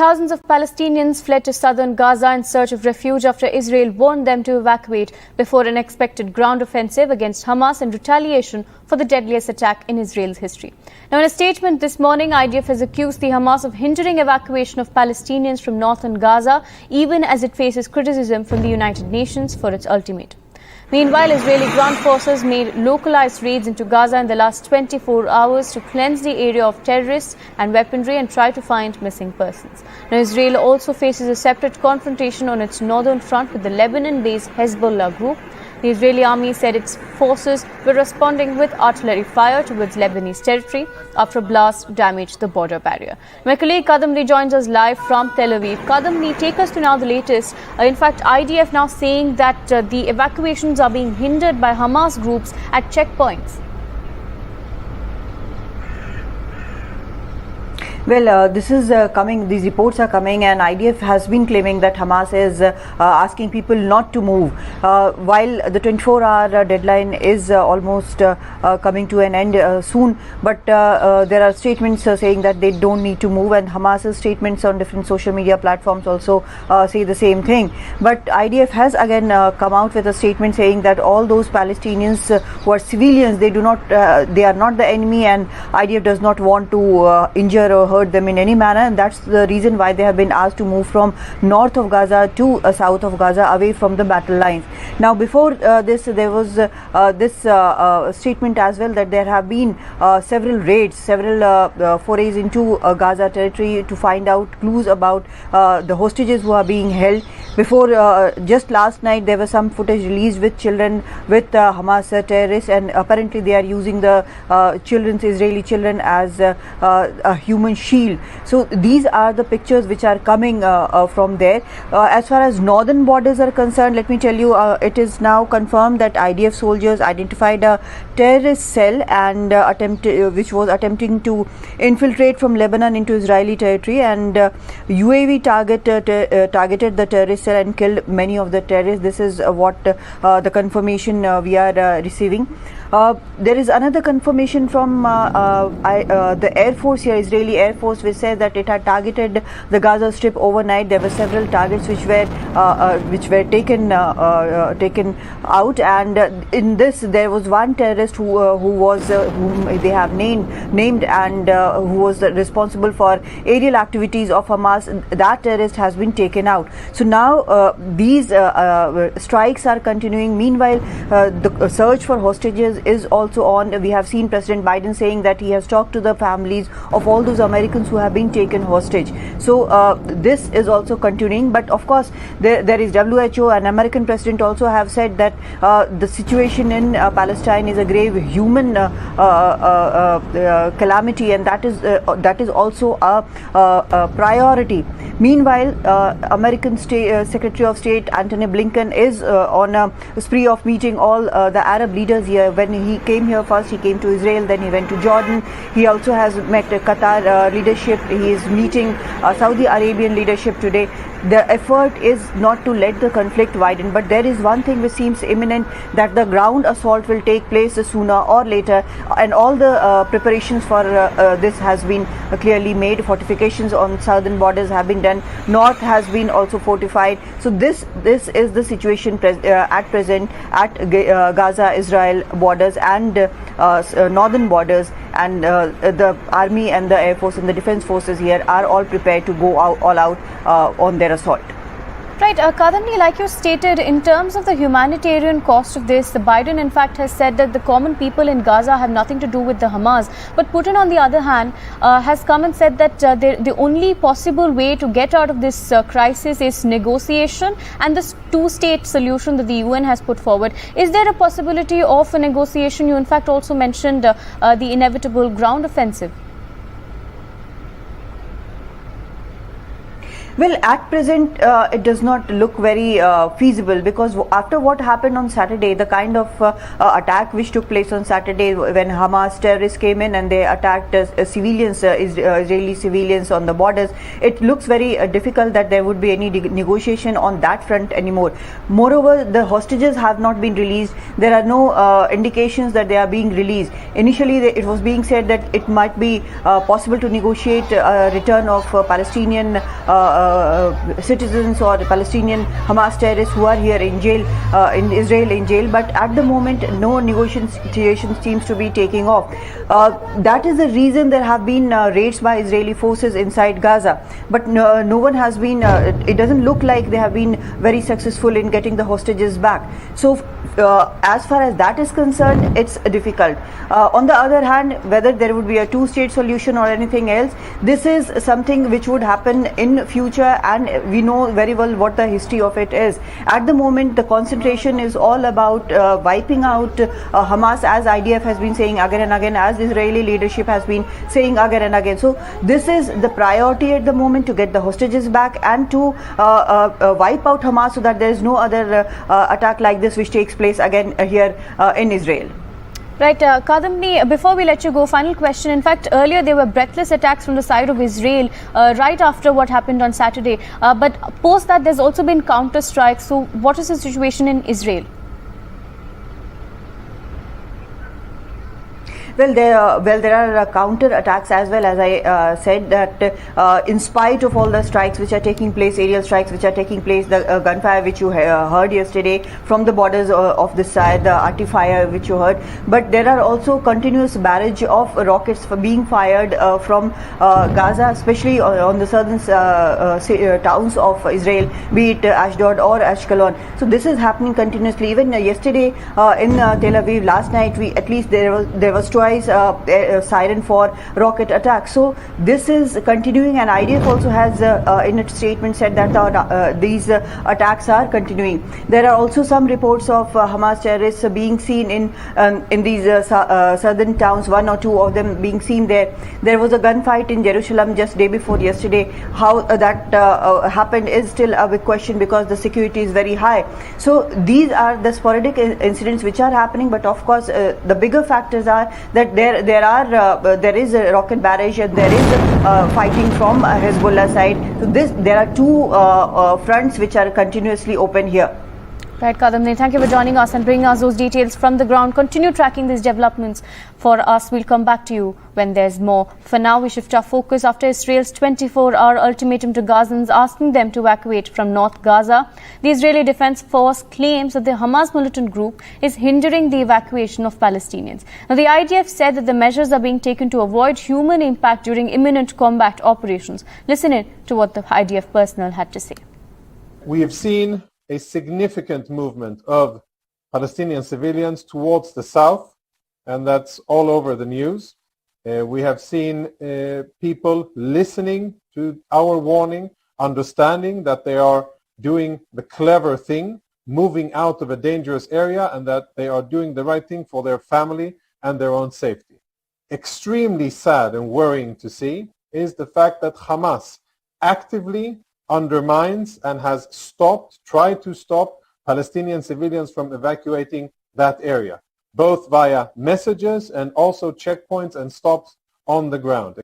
Thousands of Palestinians fled to southern Gaza in search of refuge after Israel warned them to evacuate before an expected ground offensive against Hamas in retaliation for the deadliest attack in Israel's history. Now, in a statement this morning, IDF has accused the Hamas of hindering evacuation of Palestinians from northern Gaza, even as it faces criticism from the United Nations for its ultimatum. Meanwhile, Israeli ground forces made localized raids into Gaza in the last 24 hours to cleanse the area of terrorists and weaponry and try to find missing persons. Now, Israel also faces a separate confrontation on its northern front with the Lebanon-based Hezbollah group. The Israeli army said its forces were responding with artillery fire towards Lebanese territory after a blast damaged the border barrier. My colleague Kadamli joins us live from Tel Aviv. Kadamli, take us to now the latest. In fact, IDF now saying that the evacuations are being hindered by Hamas groups at checkpoints. Well, this is coming, these reports are coming, and IDF has been claiming that Hamas is asking people not to move. While the 24-hour deadline is almost coming to an end soon, but there are statements saying that they don't need to move, and Hamas's statements on different social media platforms also say the same thing. But IDF has again come out with a statement saying that all those Palestinians who are civilians, they are not the enemy, and IDF does not want to injure or hurt them in any manner, and that's the reason why they have been asked to move from north of Gaza to south of Gaza, away from the battle lines. Now, before this, there was this statement as well that there have been several raids, several forays into Gaza territory to find out clues about the hostages who are being held. Before, just last night, there was some footage released with children, with Hamas terrorists, and apparently they are using the Israeli children as a human shield. So these are the pictures which are coming from there. As far as northern borders are concerned, let me tell you, it is now confirmed that IDF soldiers identified a terrorist cell and which was attempting to infiltrate from Lebanon into Israeli territory, and UAV targeted the terrorist cell and killed many of the terrorists. This is what the confirmation we are receiving. There is another confirmation from the Air Force here, Israeli Air Force, which says that it had targeted the Gaza Strip overnight. There were several targets which were taken out, and in this there was one terrorist whom they have named and who was responsible for aerial activities of Hamas. That terrorist has been taken out. So now these strikes are continuing. Meanwhile, the search for hostages is also on. We have seen President Biden saying that he has talked to the families of all those Americans who have been taken hostage. So this is also continuing. But of course, there is WHO, and American president also have said that the situation in Palestine is a grave human calamity, and that is also a priority. Meanwhile, American Secretary of State Antony Blinken is on a spree of meeting all the Arab leaders here. When he came here first, he came to Israel, then he went to Jordan. He also has met Qatar leadership. He is meeting Saudi Arabian leadership today. The effort is not to let the conflict widen, but there is one thing which seems imminent, that the ground assault will take place sooner or later, and all the preparations for this has been clearly made. Fortifications on southern borders have been done. North has been also fortified. So this is the situation at present at Gaza-Israel borders and northern borders, and the army and the air force and the defense forces here are all prepared to go all out on their assault. Right, Kadamli, like you stated, in terms of the humanitarian cost of this, Biden in fact has said that the common people in Gaza have nothing to do with the Hamas. But Putin, on the other hand, has come and said that the only possible way to get out of this crisis is negotiation and this two-state solution that the UN has put forward. Is there a possibility of a negotiation? You in fact also mentioned the inevitable ground offensive. Well, at present, it does not look very feasible, because after what happened on Saturday, the kind of attack which took place on Saturday when Hamas terrorists came in and they attacked civilians, Israeli civilians on the borders, it looks very difficult that there would be any negotiation on that front anymore. Moreover, the hostages have not been released. There are no indications that they are being released. Initially, it was being said that it might be possible to negotiate a return of Palestinian citizens or Palestinian Hamas terrorists who are here in jail, in Israel in jail, but at the moment no negotiation seems to be taking off. That is the reason there have been raids by Israeli forces inside Gaza, but no one has been, it doesn't look like they have been very successful in getting the hostages back. So as far as that is concerned, it's difficult. On the other hand, whether there would be a two-state solution or anything else, this is something which would happen in future, and we know very well what the history of it is. At the moment, the concentration is all about wiping out Hamas, as IDF has been saying again and again, as Israeli leadership has been saying again and again. So this is the priority at the moment, to get the hostages back and to wipe out Hamas, so that there is no other attack like this which takes place again here in Israel. Right, Kadamni, before we let you go, final question. In fact, earlier there were breathless attacks from the side of Israel right after what happened on Saturday. But post that, there's also been counter strikes. So what is the situation in Israel? Well, there are counter attacks as well. As I said, that in spite of all the strikes which are taking place, aerial strikes which are taking place, the gunfire which you heard yesterday from the borders of this side, the arty fire which you heard, but there are also continuous barrage of rockets being fired from Gaza, especially on the southern towns of Israel, be it Ashdod or Ashkelon. So this is happening continuously. Even yesterday in Tel Aviv, last night, there was twice siren for rocket attacks. So this is continuing, and IDF also has in its statement said that these attacks are continuing. There are also some reports of Hamas terrorists being seen in these southern towns, one or two of them being seen there. There was a gunfight in Jerusalem just day before yesterday. How that happened is still a big question, because the security is very high. So these are the sporadic incidents which are happening, but of course the bigger factors are that there is a rocket barrage, and there is fighting from Hezbollah side. So there are two fronts which are continuously open here. Right, Kadamni, thank you for joining us and bringing us those details from the ground. Continue tracking these developments for us. We'll come back to you when there's more. For now, we shift our focus after Israel's 24-hour ultimatum to Gazans, asking them to evacuate from North Gaza. The Israeli Defense Force claims that the Hamas militant group is hindering the evacuation of Palestinians. Now, the IDF said that the measures are being taken to avoid human impact during imminent combat operations. Listen in to what the IDF personnel had to say. We have seen a significant movement of Palestinian civilians towards the south, and that's all over the news. We have seen people listening to our warning, understanding that they are doing the clever thing, moving out of a dangerous area, and that they are doing the right thing for their family and their own safety. Extremely sad and worrying to see is the fact that Hamas actively undermines and has tried to stop Palestinian civilians from evacuating that area, both via messages and also checkpoints and stops on the ground.